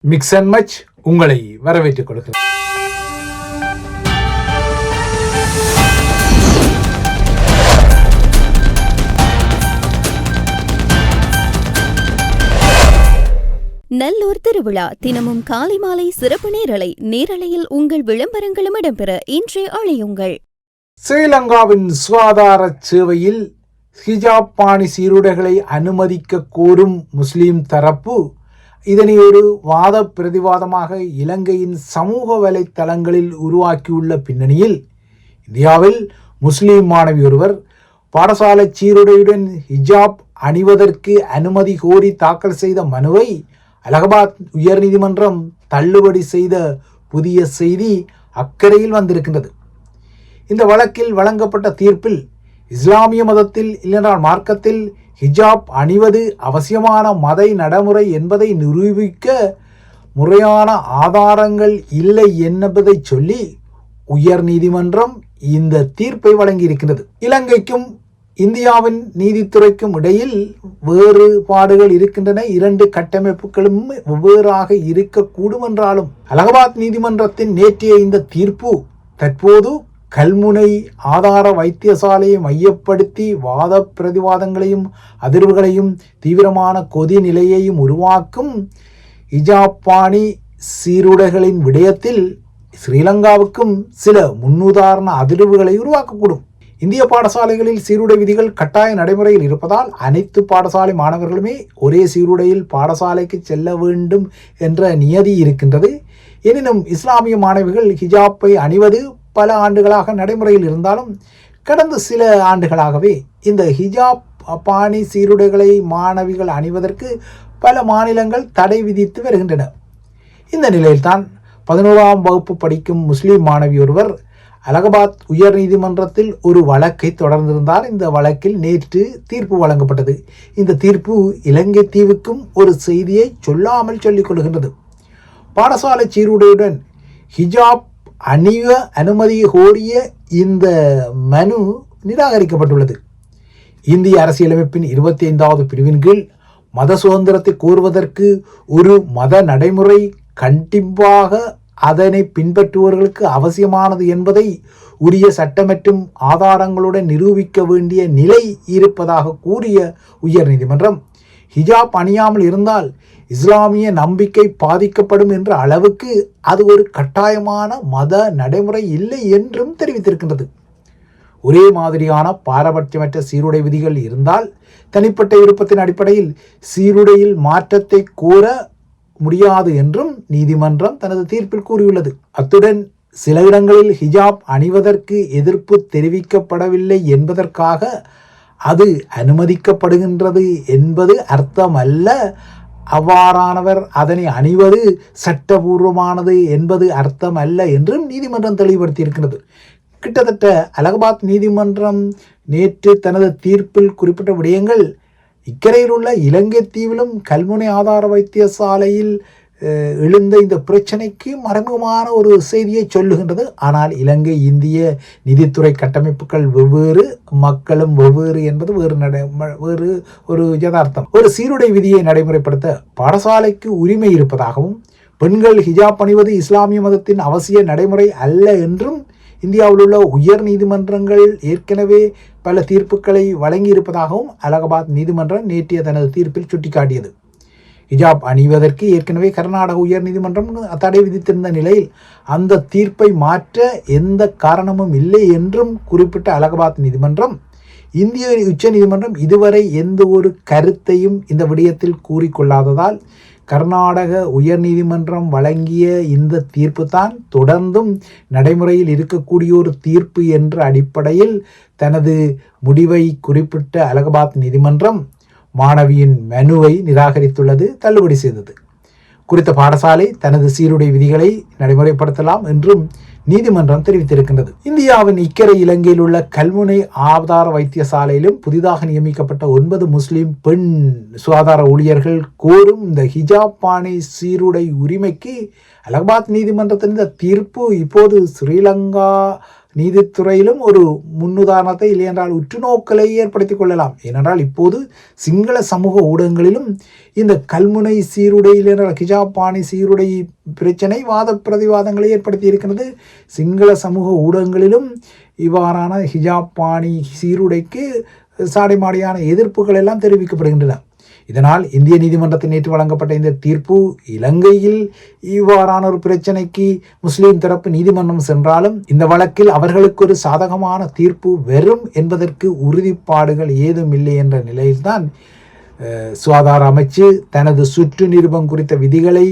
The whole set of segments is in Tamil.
மிக்ஸ் அண்ட் மச் உங்களை வரவேற்றுக் கொள்கிறேன். நல்லூர் திருவிழா தினமும் காலை மாலை சிறப்பு நேரலையில் உங்கள் விளம்பரங்களும் இடம்பெற இன்றே அழையுங்கள். ஸ்ரீலங்காவின் சுகாதார சேவையில் ஹிஜாப் பாணி சீருடைகளை அனுமதிக்க கோரும் முஸ்லிம் தரப்பு இதனை ஒரு வாத பிரதிவாதமாக இலங்கையின் சமூக வலைத்தளங்களில் உருவாக்கியுள்ள பின்னணியில் இந்தியாவில் முஸ்லிம் மாணவி ஒருவர் பாடசாலை சீருடையுடன் ஹிஜாப் அணிவதற்கு அனுமதி கோரி தாக்கல் செய்த மனுவை அலகாபாத் உயர்நீதிமன்றம் தள்ளுபடி செய்த புதிய செய்தி அக்கறையில் வந்திருக்கின்றது. இந்த வழக்கில் வழங்கப்பட்ட தீர்ப்பில் இஸ்லாமிய மதத்தில் இல்லைனால் மார்க்கத்தில் ஹிஜாப் அணிவது அவசியமான மத நடைமுறை என்பதை நிரூபிக்க முறையான ஆதாரங்கள் இல்லை என்பதை சொல்லி உயர் நீதிமன்றம் இந்த தீர்ப்பை வழங்கியிருக்கிறது. இலங்கைக்கும் இந்தியாவின் நீதித்துறைக்கும் இடையில் வேறுபாடுகள் இருக்கின்றன. இரண்டு கட்டமைப்புகளும் வெவ்வேறாக இருக்கக்கூடும் என்றாலும் அலகாபாத் நீதிமன்றத்தின் நேற்றைய இந்த தீர்ப்பு தற்போது கல்முனை ஆதார வைத்தியசாலையை மையப்படுத்தி வாத பிரதிவாதங்களையும் அதிர்வுகளையும் தீவிரமான கொதி நிலையையும் உருவாக்கும் ஹிஜாப் பாணி சீருடைகளின் விடயத்தில் ஸ்ரீலங்காவுக்கும் சில முன்னுதாரண அதிர்வுகளை உருவாக்கக்கூடும். இந்திய பாடசாலைகளில் சீருடை விதிகள் கட்டாய நடைமுறையில் இருப்பதால் அனைத்து பாடசாலை மாணவர்களுமே ஒரே சீருடையில் பாடசாலைக்கு செல்ல வேண்டும் என்ற நியதி இருக்கின்றது. எனினும் இஸ்லாமிய மாணவிகள் ஹிஜாப்பை அணிவது பல ஆண்டுகளாக நடைமுறையில் இருந்தாலும் கடந்த சில ஆண்டுகளாகவே இந்த ஹிஜாப் பாணி சீருடைகளை மாணவிகள் அணிவதற்கு பல மாநிலங்கள் தடை விதித்து வருகின்றன. இந்த நிலையில்தான் 11ஆம் வகுப்பு படிக்கும் முஸ்லிம் மாணவி ஒருவர் அலகாபாத் உயர் நீதிமன்றத்தில் ஒரு வழக்கை தொடர்ந்திருந்தார். இந்த வழக்கில் நேற்று தீர்ப்பு வழங்கப்பட்டது. இந்த தீர்ப்பு இலங்கை தீவுக்கும் ஒரு செய்தியை சொல்லாமல் சொல்லிக் கொள்கின்றது. பாடசாலை சீருடையுடன் ஹிஜாப் அணிவ அனுமதி கோரிய இந்த மனு நிராகரிக்கப்பட்டுள்ளது. இந்திய அரசியலமைப்பின் 25வது பிரிவின் கீழ் மத சுதந்திரத்தை கோருவதற்கு ஒரு மத நடைமுறை கண்டிப்பாக அதனை பின்பற்றுபவர்களுக்கு அவசியமானது என்பதை உரிய சட்ட மற்றும் ஆதாரங்களுடன் நிரூபிக்க வேண்டிய நிலை இருப்பதாக கூறிய உயர்நீதிமன்றம் ஹிஜாப் அணியாமல் இருந்தால் இஸ்லாமிய நம்பிக்கை பாதிக்கப்படும் என்ற அளவுக்கு அது ஒரு கட்டாயமான மத நடைமுறை இல்லை என்றும் தெரிவித்திருக்கின்றது. ஒரே மாதிரியான பாரபட்சமற்ற சீருடை விதிகள் இருந்தால் தனிப்பட்ட விருப்பத்தின் அடிப்படையில் சீருடையில் மாற்றத்தை கோர முடியாது என்றும் நீதிமன்றம் தனது தீர்ப்பில் கூறியுள்ளது. அத்துடன் சில இடங்களில் ஹிஜாப் அணிவதற்கு எதிர்ப்பு தெரிவிக்கப்படவில்லை என்பதற்காக அது அனுமதிக்கப்படுகின்றது என்பது அர்த்தமல்ல. அவ்வாறானவர் அதனை அணிவது சட்டபூர்வமானது என்பது அர்த்தம் அல்ல என்றும் நீதிமன்றம் தெளிவுபடுத்தியிருக்கிறது. கிட்டத்தட்ட அலகாபாத் நீதிமன்றம் நேற்று தனது தீர்ப்பில் குறிப்பிட்ட விடயங்கள் இக்கரையில் உள்ள இலங்கை தீவிலும் கல்முனை ஆதார வைத்தியசாலையில் எழுந்த இந்த பிரச்சனைக்கு மறைமுகமான ஒரு செய்தியை சொல்லுகின்றது. ஆனால் இலங்கை இந்திய நிதித்துறை கட்டமைப்புகள் வெவ்வேறு, மக்களும் வெவ்வேறு என்பது வேறு ஒரு யதார்த்தம். ஒரு சீருடை விதியை நடைமுறைப்படுத்த பாடசாலைக்கு உரிமை இருப்பதாகவும் பெண்கள் ஹிஜாப் அணிவது இஸ்லாமிய மதத்தின் அவசிய நடைமுறை அல்ல என்றும் இந்தியாவில் உள்ள உயர் நீதிமன்றங்கள் ஏற்கனவே பல தீர்ப்புகளை வழங்கியிருப்பதாகவும் அலகாபாத் நீதிமன்றம் நேற்றைய தனது தீர்ப்பில் சுட்டிக்காட்டியது. ஹிஜாப் அணிவதற்கு ஏற்கனவே கர்நாடக உயர் நீதிமன்றம் தடை விதித்திருந்த நிலையில் அந்த தீர்ப்பை மாற்ற எந்த காரணமும் இல்லை என்றும் குறிப்பிட்ட அலகாபாத் நீதிமன்றம் இந்திய உச்ச நீதிமன்றம் இதுவரை எந்த ஒரு கருத்தையும் இந்த விடயத்தில் கூறிக்கொள்ளாததால் கர்நாடக உயர் நீதிமன்றம் வழங்கிய இந்த தீர்ப்பு தான் தொடர்ந்தும் நடைமுறையில் இருக்கக்கூடிய ஒரு தீர்ப்பு என்ற அடிப்படையில் தனது முடிவை குறிப்பிட்ட அலகாபாத் நீதிமன்றம் மாணவியின் மனுவை நிராகரித்துள்ளது, தள்ளுபடி செய்தது. குறித்த பாடசாலை தனது சீருடை விதிகளை நடைமுறைப்படுத்தலாம் என்றும் நீதிமன்றம் தெரிவித்திருக்கின்றது. இந்தியாவின் இக்கரை இலங்கையில் உள்ள கல்முனை ஆதார வைத்தியசாலையிலும் புதிதாக நியமிக்கப்பட்ட 9 முஸ்லிம் பெண் சுகாதார ஊழியர்கள் கோரும் இந்த ஹிஜாப் பாணி சீருடை உரிமைக்கு அலகாபாத் நீதிமன்றத்தின் இந்த தீர்ப்பு இப்போது ஸ்ரீலங்கா நீதித்துறையிலும் ஒரு முன்னுதாரணத்தை இல்லையென்றால் உற்றுநோக்கலை ஏற்படுத்திக் கொள்ளலாம். ஏனென்றால் இப்போது சிங்கள சமூக ஊடகங்களிலும் இந்த கல்முனை சீருடை இல்லையென்றால் ஹிஜாப் பாணி சீருடை பிரச்சனை வாத பிரதிவாதங்களை ஏற்படுத்தி இருக்கிறது. சிங்கள சமூக ஊடகங்களிலும் இவ்வாறான ஹிஜாப் பாணி சீருடைக்கு சாடைமாடியான எதிர்ப்புகள் எல்லாம் தெரிவிக்கப்படுகின்றன. இதனால் இந்திய நீதிமன்றத்தில் நேற்று வழங்கப்பட்ட இந்த தீர்ப்பு இலங்கையில் இவ்வாறான ஒரு பிரச்சனைக்கு முஸ்லீம் தரப்பு நீதிமன்றம் சென்றாலும் இந்த வழக்கில் அவர்களுக்கு ஒரு சாதகமான தீர்ப்பு வரும் என்பதற்கு உறுதிப்பாடுகள் ஏதும் இல்லை என்ற நிலையில்தான் சுகாதார அமைச்சு தனது சுற்று நிருபம் குறித்த விதிகளை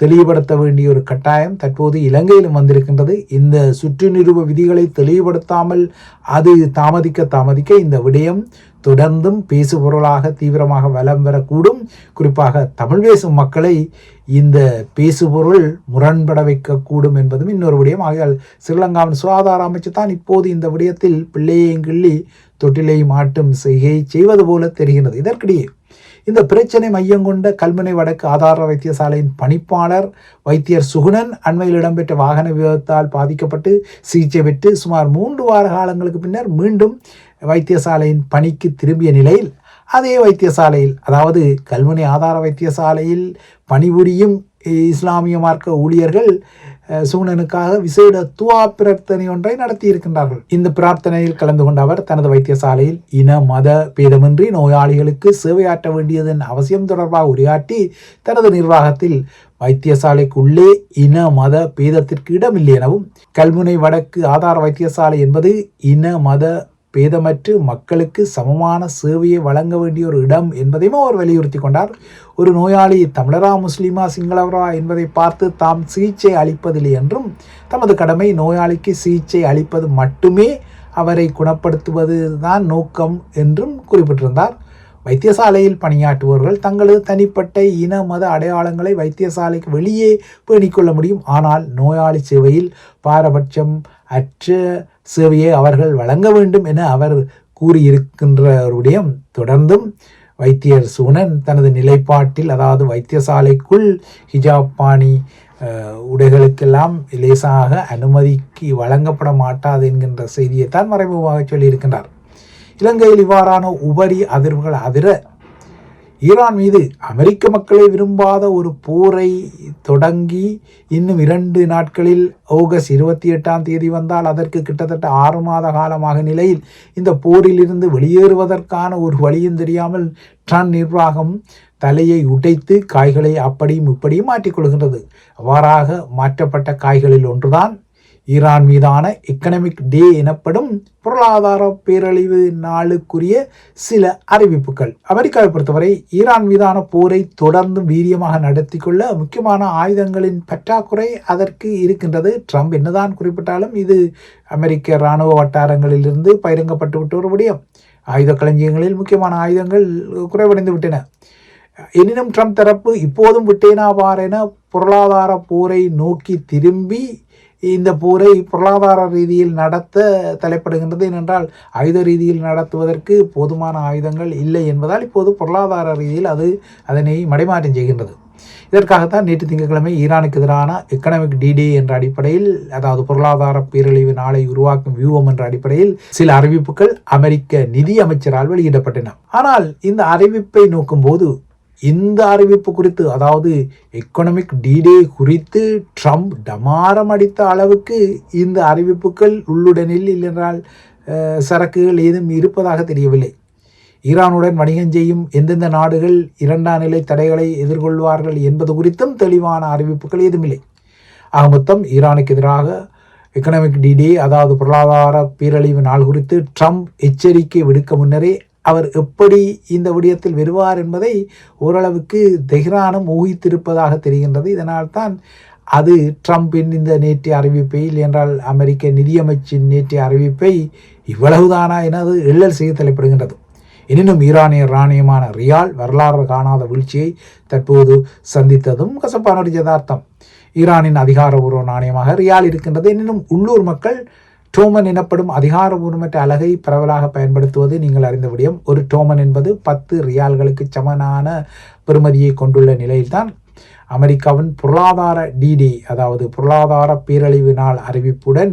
தெளிவுபடுத்த வேண்டிய ஒரு கட்டாயம் தற்போது இலங்கையிலும் வந்திருக்கின்றது. இந்த சுற்று நிருப விதிகளை தெளிவுபடுத்தாமல் அது தாமதிக்க இந்த விடயம் தொடர்ந்தும் பேசுபொருளாக தீவிரமாக வலம் வரக்கூடும். குறிப்பாக தமிழ் பேசும் மக்களை இந்த பேசுபொருள் முரண்பட வைக்கக்கூடும் என்பதும் இன்னொரு விடயம். ஆகையால் ஸ்ரீலங்காவின் சுகாதார அமைச்சு தான் இப்போது இந்த விடயத்தில் பிள்ளையையும் கிள்ளி தொட்டிலையும் ஆட்டும் செய்கை செய்வது போல தெரிகிறது. இதற்கிடையே இந்த பிரச்சனை மையம் கொண்ட கல்முனை வடக்கு ஆதார வைத்தியசாலையின் பணிப்பாளர் வைத்தியர் சுகுணன் அண்மையில் இடம்பெற்ற வாகன விபத்தால் பாதிக்கப்பட்டு சிகிச்சை பெற்று சுமார் 3 வார காலங்களுக்கு பின்னர் மீண்டும் வைத்தியசாலையின் பணிக்கு திரும்பிய நிலையில் அதே வைத்தியசாலையில் அதாவது கல்முனை ஆதார வைத்தியசாலையில் பணிபுரியும் இஸ்லாமிய மார்க்க ஊழியர்கள் சுகுணனுக்காக விசேட துவா பிரார்த்தனை ஒன்றை நடத்தி இருக்கின்றார்கள். இந்த பிரார்த்தனையில் கலந்து கொண்ட அவர் தனது வைத்தியசாலையில் இன மத பேதமின்றி நோயாளிகளுக்கு சேவையாற்ற வேண்டியதன் அவசியம் தொடர்பாக உரையாற்றி தனது நிர்வாகத்தில் வைத்தியசாலைக்குள்ளே இன மத பேதத்திற்கு இடமில்லை எனவும் கல்முனை வடக்கு ஆதார வைத்தியசாலை என்பது இன மத பேதமற்று மக்களுக்கு சமமான சேவையை வழங்க வேண்டிய ஒரு இடம் என்பதையும் அவர் வலியுறுத்தி கொண்டார். ஒரு நோயாளி தமிழரா முஸ்லிமா சிங்களவரா என்பதை பார்த்து தாம் சிகிச்சை அளிப்பதில்லை என்றும் தமது கடமை நோயாளிக்கு சிகிச்சை அளிப்பது மட்டுமே அவரை குணப்படுத்துவது தான் நோக்கம் என்றும் குறிப்பிட்டிருந்தார். வைத்தியசாலையில் பணியாற்றுபவர்கள் தங்களது தனிப்பட்ட இன மத அடையாளங்களை வைத்தியசாலைக்கு வெளியே பேணிக்கொள்ள முடியும். ஆனால் நோயாளி சேவையில் பாரபட்சம் அற்ற சேவையை அவர்கள் வழங்க வேண்டும் என அவர் கூறியிருக்கின்றவருடைய தொடர்ந்தும் வைத்தியர் சுகுணன் தனது நிலைப்பாட்டில் அதாவது வைத்தியசாலைக்குள் ஹிஜாப் பாணி உடைகளுக்கெல்லாம் லேசாக அனுமதிக்கு வழங்கப்பட மாட்டாது என்கின்ற செய்தியைத்தான் மறைமுகமாக சொல்லியிருக்கின்றார். இலங்கையில் இவ்வாறான உபரி அதிர்வுகள் அதிர ஈரான் மீது அமெரிக்க மக்களை விரும்பாத ஒரு போரை தொடங்கி இன்னும் 2 நாட்களில் ஆகஸ்ட் 28 வந்தால் அதற்கு கிட்டத்தட்ட 6 மாத காலமாக நிலையில் இந்த போரிலிருந்து வெளியேறுவதற்கான ஒரு வழியும் தெரியாமல் ட்ரம்ப் நிர்வாகம் தலையை உடைத்து காய்களை அப்படியும் இப்படியும் மாற்றிக்கொள்கின்றது. அவ்வாறாக மாற்றப்பட்ட காய்களில் ஒன்றுதான் ஈரான் மீதான எக்கனாமிக் டே எனப்படும் பொருளாதார பேரழிவு நாளுக்குரிய சில அறிவிப்புகள். அமெரிக்காவை பொறுத்தவரை ஈரான் மீதான போரை தொடர்ந்து வீரியமாக நடத்தி கொள்ள முக்கியமான ஆயுதங்களின் பற்றாக்குறை அதற்கு இருக்கின்றது. ட்ரம்ப் என்னதான் குறிப்பிட்டாலும் இது அமெரிக்க இராணுவ வட்டாரங்களிலிருந்து பகிரங்கப்பட்டு விட்ட ஒரு விடயம். ஆயுத களஞ்சியங்களில் முக்கியமான ஆயுதங்கள் குறைவடைந்து விட்டன. எனினும் ட்ரம்ப் தரப்பு இப்போதும் விட்டேனா பாரென பொருளாதார போரை நோக்கி திரும்பி இந்த போரை பொருளாதார ரீதியில் நடத்த தலைப்படுகின்றது. ஏனென்றால் ஆயுத ரீதியில் நடத்துவதற்கு போதுமான ஆயுதங்கள் இல்லை என்பதால் இப்போது பொருளாதார ரீதியில் அதனை மடைமாற்றம் செய்கின்றது. இதற்காகத்தான் நேற்று திங்கட்கிழமை ஈரானுக்கு எதிரான எக்கனாமிக் டே என்ற அடிப்படையில் அதாவது பொருளாதார பேரழிவு நாளை உருவாக்கும் வியூகம் என்ற அடிப்படையில் சில அறிவிப்புகள் அமெரிக்க நிதி அமைச்சரால் வெளியிடப்பட்டன. ஆனால் இந்த அறிவிப்பை நோக்கும்போது இந்த அறிவிப்பு குறித்து அதாவது எக்கனாமிக் டே குறித்து ட்ரம்ப் டமாரம் அடித்த அளவுக்கு இந்த அறிவிப்புகள் உள்ளுடனில் இல்லையென்றால் சரக்குகள் ஏதும் இருப்பதாக தெரியவில்லை. ஈரானுடன் வணிகம் செய்யும் எந்தெந்த நாடுகள் 2ஆம் நிலை தடைகளை எதிர்கொள்வார்கள் என்பது குறித்தும் தெளிவான அறிவிப்புகள் ஏதுமில்லை. ஆக மொத்தம் ஈரானுக்கு எதிராக எக்கனாமிக் டே அதாவது பொருளாதார பேரழிவு நாள் குறித்து ட்ரம்ப் எச்சரிக்கை விடுக்க முன்னரே அவர் எப்படி இந்த விடயத்தில் வருவார் என்பதை ஓரளவுக்கு தெஹ்ரானும் ஊகித்திருப்பதாக தெரிகின்றது. இதனால்தான் அது ட்ரம்பின் இந்த நேற்றைய அறிவிப்பை என்றால் அமெரிக்க நிதியமைச்சின் நேற்றைய அறிவிப்பை இவ்வளவுதானா என அது எள்ளல் செய்ய தலைப்படுகின்றது. எனினும் ஈரானிய நாணயமான ரியால் வரலாறு காணாத வீழ்ச்சியை தற்போது சந்தித்ததும் கசப்பான ஒரு யதார்த்தம். ஈரானின் அதிகாரபூர்வ நாணயமாக ரியால் இருக்கின்றது. எனினும் உள்ளூர் மக்கள் டோமன் எனப்படும் அதிகாரபூர்வமற்ற அலகை பரவலாக பயன்படுத்துவது நீங்கள் அறிந்த விடயம். ஒரு டோமன் என்பது 10 ரியால்களுக்கு சமனான பெறுமதியை கொண்டுள்ள நிலையில்தான் அமெரிக்காவின் பொருளாதார டே அதாவது பொருளாதார பேரழிவு நாள் அறிவிப்புடன்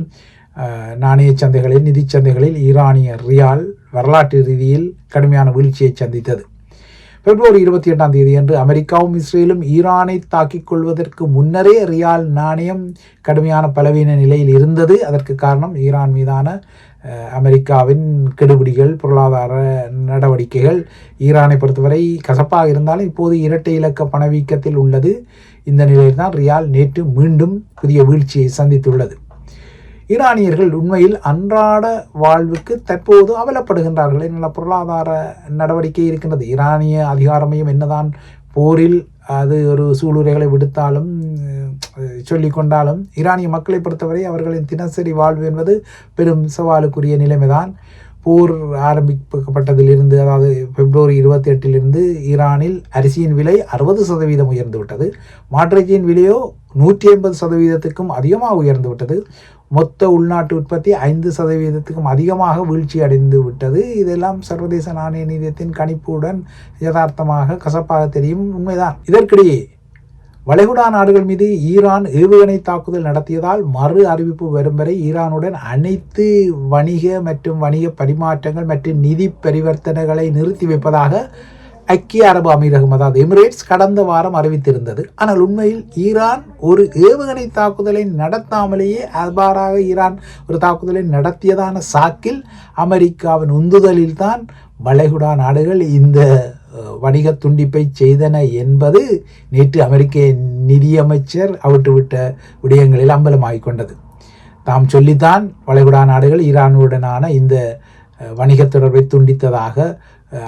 நாணய சந்தைகளில் நிதி சந்தைகளில் ஈரானிய ரியால் வரலாற்று ரீதியில் கடுமையான வீழ்ச்சியை சந்தித்தது. பிப்ரவரி 28 அன்று அமெரிக்காவும் இஸ்ரேலும் ஈரானை தாக்கிக் கொள்வதற்கு முன்னரே ரியால் நாணயம் கடுமையான பலவீன நிலையில் இருந்தது. அதற்கு காரணம் ஈரான் மீதான அமெரிக்காவின் கெடுபிடிகள், பொருளாதார நடவடிக்கைகள். ஈரானை பொறுத்தவரை கசப்பாக இருந்தாலும் இப்போது இரட்டை இலக்க பணவீக்கத்தில் உள்ளது. இந்த நிலையில்தான் ரியால் நேற்று மீண்டும் புதிய வீழ்ச்சியை சந்தித்துள்ளது. ஈரானியர்கள் உண்மையில் அன்றாட வாழ்வுக்கு தற்போது அவலப்படுகின்றார்கள். என்ன பொருளாதார நடவடிக்கை இருக்கின்றது. ஈரானிய அதிகாரமையும் என்னதான் போரில் அது ஒரு சூளுரைகளை விடுத்தாலும் சொல்லிக்கொண்டாலும் ஈரானிய மக்களை பொறுத்தவரை அவர்களின் தினசரி வாழ்வு என்பது பெரும் சவாலுக்குரிய நிலைமைதான். போர் ஆரம்பிக்கப்பட்டதிலிருந்து, அதாவது பிப்ரவரி 28 ஈரானில் அரிசியின் விலை 60% உயர்ந்துவிட்டது. மாற்றச்சியின் விலையோ 150%க்கும் அதிகமாக உயர்ந்துவிட்டது. மொத்த உள்நாட்டு உற்பத்தி 5% அதிகமாக வீழ்ச்சி அடைந்து விட்டது. இதெல்லாம் சர்வதேச நாணய நிதியத்தின் கணிப்புடன் யதார்த்தமாக கசப்பாக தெரியும் உண்மைதான். இதற்கிடையே வளைகுடா நாடுகள் மீது ஈரான் ஏவுகணை தாக்குதல் நடத்தியதால் மறு அறிவிப்பு வரும் வரை ஈரானுடன் அனைத்து வணிக மற்றும் வணிக பரிமாற்றங்கள் மற்றும் நிதி பரிவர்த்தனைகளை நிறுத்தி வைப்பதாக ஐக்கிய அரபு அமீரகம், அதாவது எமிரேட்ஸ், கடந்த வாரம் அறிவித்திருந்தது. ஆனால் உண்மையில் ஈரான் ஒரு ஏவுகணை தாக்குதலை நடத்தாமலேயே அவ்வாறாக ஈரான் ஒரு தாக்குதலை நடத்தியதான சாக்கில் அமெரிக்காவின் உந்துதலில் தான் வளைகுடா நாடுகள் இந்த வணிக துண்டிப்பை செய்தன என்பது நேற்று அமெரிக்க நிதியமைச்சர் அவிட்டுவிட்ட விடயங்களில் அம்பலமாகிக் கொண்டது. தாம் சொல்லித்தான் வளைகுடா நாடுகள் ஈரானுடனான இந்த வணிக தொடர்பை துண்டித்ததாக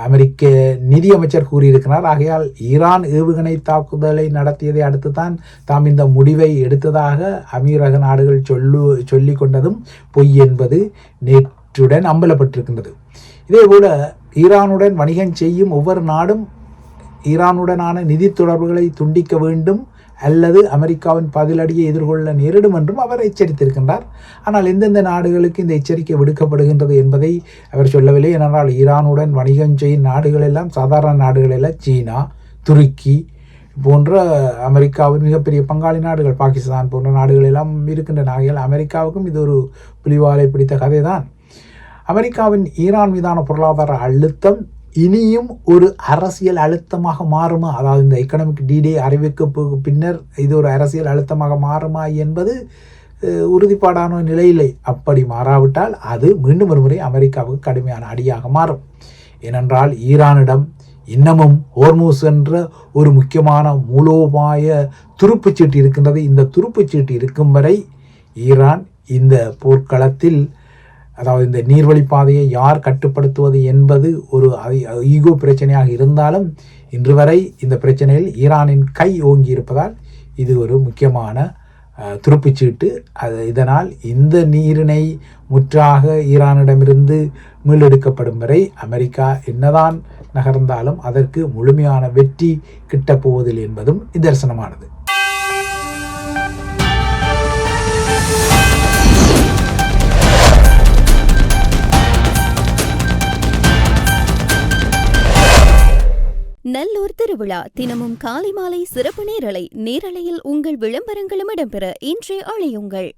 அமெரிக்க நிதியமைச்சர் கூறியிருக்கிறார். ஆகையால் ஈரான் ஏவுகணை தாக்குதலை நடத்தியதை அடுத்து தான் தாம் இந்த முடிவை எடுத்ததாக அமீரக நாடுகள் சொல்லி கொண்டதும் பொய் என்பது நேற்றுடன் அம்பலப்பட்டிருக்கின்றது. இதேபோல ஈரானுடன் வணிகம் செய்யும் ஒவ்வொரு நாடும் ஈரானுடனான நிதி தொடர்புகளை துண்டிக்க வேண்டும் அல்லது அமெரிக்காவின் பதிலடியை எதிர்கொள்ள நேரிடும் என்றும் அவர் எச்சரித்திருக்கின்றார். ஆனால் எந்தெந்த நாடுகளுக்கு இந்த எச்சரிக்கை விடுக்கப்படுகின்றது என்பதை அவர் சொல்லவில்லை. ஏனென்றால் ஈரானுடன் வணிகம் செய்யும் நாடுகள் எல்லாம் சாதாரண நாடுகள் எல்லாம் சீனா, துருக்கி போன்ற அமெரிக்காவின் மிகப்பெரிய பங்காளி நாடுகள், பாகிஸ்தான் போன்ற நாடுகள் எல்லாம் இருக்கின்றன. ஆகையால் அமெரிக்காவுக்கும் இது ஒரு புலிவாலை பிடித்த கதை தான். அமெரிக்காவின் ஈரான் மீதான பொருளாதார அழுத்தம் இனியும் ஒரு அரசியல் அழுத்தமாக மாறுமா, அதாவது இந்த எக்கனாமிக் டிடே அறிவிக்க பின்னர் இது ஒரு அரசியல் அழுத்தமாக மாறுமா என்பது உறுதிப்பாடான நிலையில்லை. அப்படி மாறாவிட்டால் அது மீண்டும் ஒரு முறை அமெரிக்காவுக்கு கடுமையான அடியாக மாறும். ஏனென்றால் ஈரானிடம் இன்னமும் ஹோர்மூஸ் என்ற ஒரு முக்கியமான மூலோபாய துருப்புச்சீட்டு இருக்கின்றது. இந்த துருப்புச்சீட்டு இருக்கும் வரை ஈரான் இந்த போர்க்களத்தில், அதாவது இந்த நீர்வழிப்பாதையை யார் கட்டுப்படுத்துவது என்பது ஒரு ஈகோ பிரச்சனையாக இருந்தாலும் இன்று வரை இந்த பிரச்சனையில் ஈரானின் கை ஓங்கி இருப்பதால் இது ஒரு முக்கியமான துருப்புச்சீட்டு. இதனால் இந்த நீரினை முற்றாக ஈரானிடமிருந்து மீளெடுக்கப்படும் வரை அமெரிக்கா என்னதான் நகர்ந்தாலும் அதற்கு முழுமையான வெற்றி கிட்டப்போவதில்லை என்பதும் நிதர்சனமானது. நல்லூர் திருவிழா தினமும் காலை மாலை சிறப்பு நேரலையில் உங்கள் விளம்பரங்களும் இடம்பெற இன்றே அழையுங்கள்.